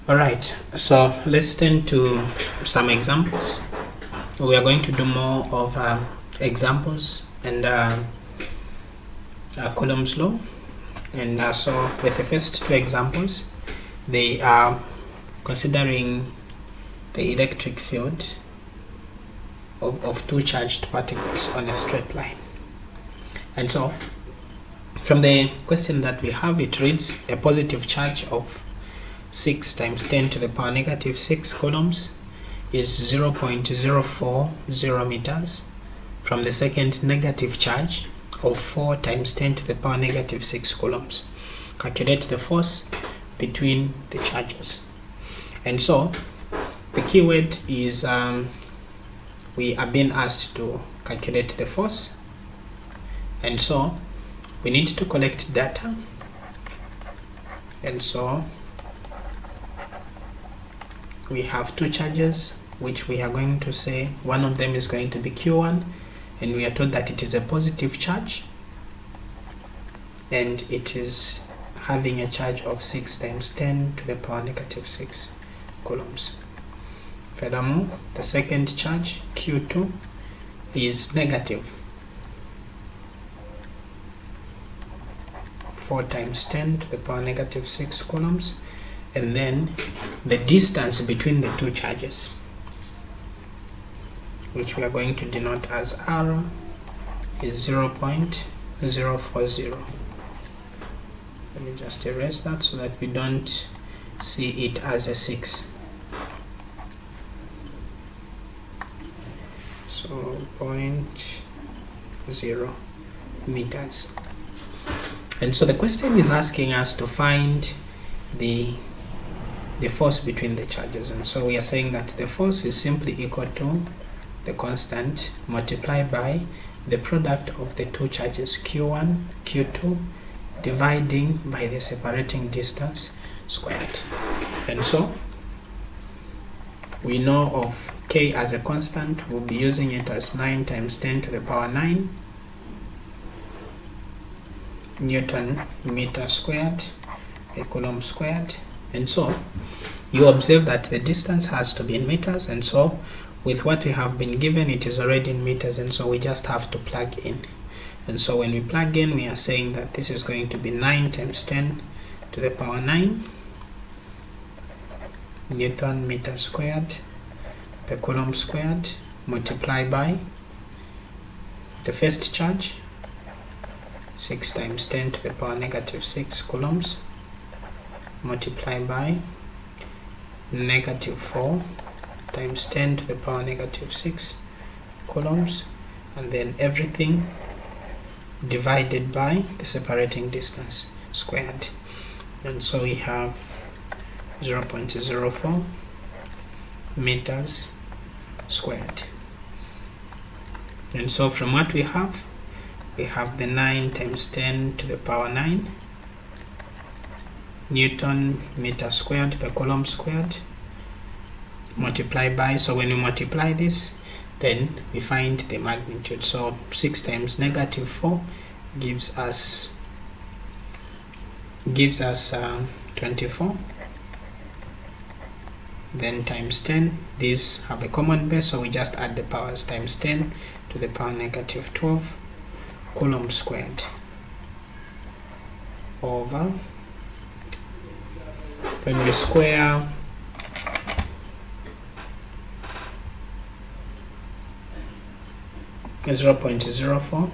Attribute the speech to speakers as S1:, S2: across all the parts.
S1: Alright, so let's turn to some examples. We are going to do more of examples and Coulomb's law. And so with the first two examples, they are considering the electric field of two charged particles on a straight line. And so from the question that we have, it reads a positive charge of 6 times 10 to the power negative 6 coulombs is 0.040 meters from the second negative charge of 4 times 10 to the power negative 6 coulombs. Calculate the force between the charges. And so the keyword is we are being asked to calculate the force, and so we need to collect data. And so we have two charges which we are going to say one of them is going to be Q1, and we are told that it is a positive charge and it is having a charge of 6 times 10 to the power negative 6 coulombs. Furthermore, the second charge Q2 is negative 4 times 10 to the power negative 6 coulombs, and then the distance between the two charges, which we are going to denote as R, is 0.040. Let me just erase that so that we don't see it as a 6. So 0.0 meters. And so the question is asking us to find the force between the charges, and so we are saying that the force is simply equal to the constant multiplied by the product of the two charges Q1, Q2, dividing by the separating distance squared. And so we know of K as a constant. We'll be using it as 9 times 10 to the power 9 Newton meter squared per coulomb squared. And so you observe that the distance has to be in meters, and so with what we have been given, it is already in meters, and so we just have to plug in. And so when we plug in, we are saying that this is going to be 9 times 10 to the power 9 Newton meter squared per coulomb squared, multiplied by the first charge 6 times 10 to the power negative 6 coulombs, multiplied by negative 4 times 10 to the power negative 6 coulombs, and then everything divided by the separating distance squared. And so we have 0.04 meters squared. And so from what we have the 9 times 10 to the power 9 Newton meter squared per coulomb squared, multiplied by, so when we multiply this, then we find the magnitude. So 6 times negative 4 gives us 24, then times 10. These have a common base, so we just add the powers, times 10 to the power negative 12 coulomb squared over, when we square a 0.04,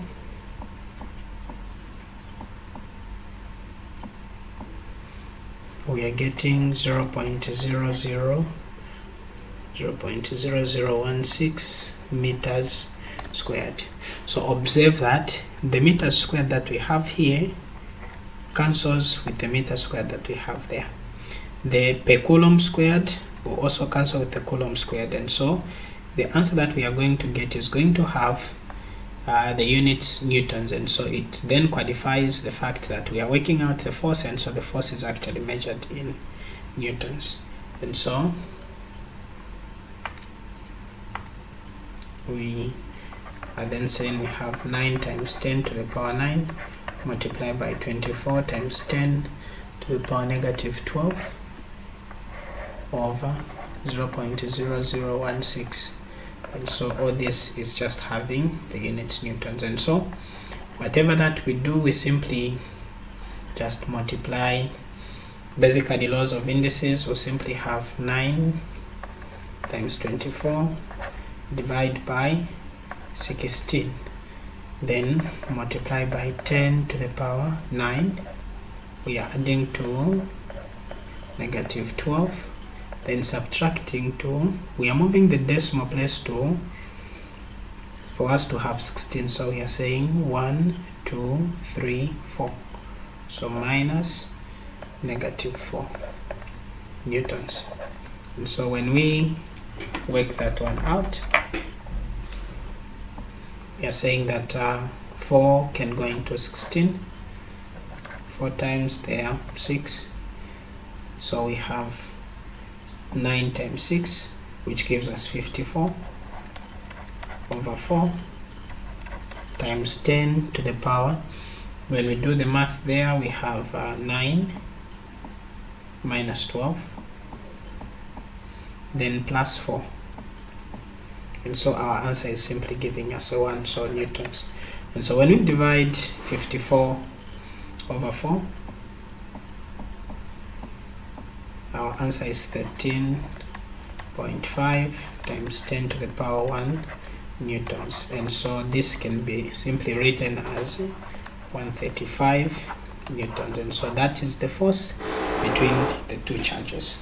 S1: we are getting 0.0016 meters squared. So observe that the meter squared that we have here cancels with the meter squared that we have there. The per coulomb squared will also cancel with the coulomb squared, and so the answer that we are going to get is going to have the units newtons, and so it then qualifies the fact that we are working out the force, and so the force is actually measured in newtons. And so we are then saying we have 9 times 10 to the power 9 multiplied by 24 times 10 to the power negative 12 over 0.0016, and so all this is just having the units newtons. And so whatever that we do, we simply just multiply. Basically, laws of indices will simply have 9 times 24 divide by 16, then multiply by 10 to the power 9. We are adding to negative 12, then subtracting to, we are moving the decimal place to, for us to have 16, so we are saying 1, 2, 3, 4, so minus negative 4 newtons. And so when we work that one out, we are saying that 4 can go into 16, 4 times there 6, so we have 9 times 6, which gives us 54 over 4 times 10 to the power, when we do the math there, we have 9 minus 12, then plus 4, and so our answer is simply giving us a 1, so newtons. And so when we divide 54 over 4, our answer is 13.5 times 10 to the power 1 newtons. And so this can be simply written as 135 newtons. And so that is the force between the two charges.